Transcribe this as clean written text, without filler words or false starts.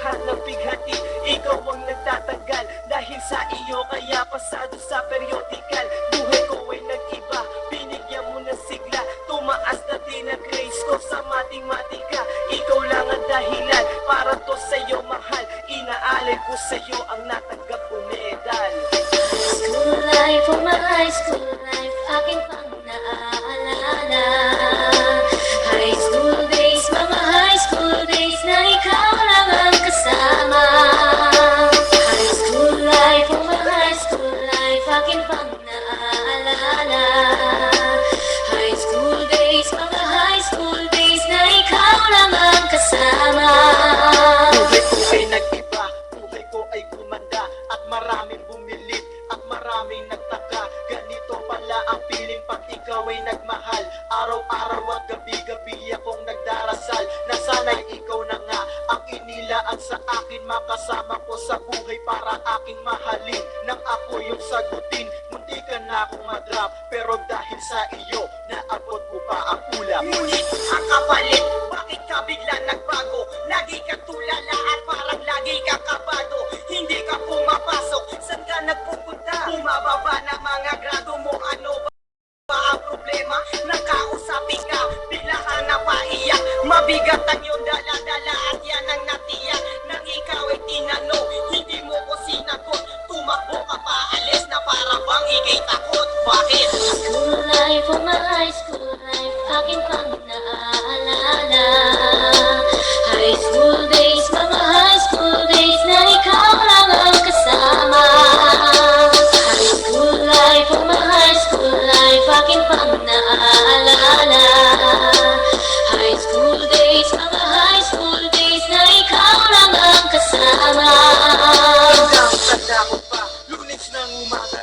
lahat ng bighati. Ikaw ang nagtatanggal dahil sa iyo kaya pasado sa periodical. Buhay ko ay nag-iba, binigyan mo ng sigla. Tumaas na din ang grades ko sa matematika. Ikaw lang ang dahilan para to sa'yo mahal. Inaalay ko sa'yo ang natanggap kong medal. School life, oh my high school life, aking pang naaalala. High school days, mga high school days na ikaw lang ang kasama. High school life, oh my high school life, aking pang naaalala. High school days, mga high school days na ikaw lang ang kasama. Buhay ko ay nag-iba, buhay ko ay gumanda. At maraming bumilit, at maraming nagtaka. Ganito pala ang feeling pag ikaw ay nagmahal. Araw-araw at gabi-gabi akong nagdarasal na sana'y ikaw na nga ang inilaan sa akin. Makasama ko sa buhay para aking mahalin. Nang ako yung sagutin, munti ka na akong madrop. Pero dahil sa iyo, naabot ko pa ang ulap. Ngunit ang kapalit, bakit ka bigla nagbago? Lagi ka tulala at parang lagi ka kabado. Hindi ka pumapasok, saan ka nagpupunta? Bumababa na mga grado mo, ano ba ang problema? Nakausapin ka, bigla ka napaiyak. Mabigat ang iyong dala-dala at yan ang natiyak. Nang ikaw ay tinanong, hindi mo ko sinagot. Tumakbo ka pa, alis na para bang ikay takot. Bakit? School life, oh my high school life, aking pang naaalala. High school days, mga high school days na ikaw lang ang kasama. High school life, oh my high school life, aking pang naaalala. High school days, mga high school days na ikaw lang ang kasama. Hanggang tanda ko pa, Lunes ng umaga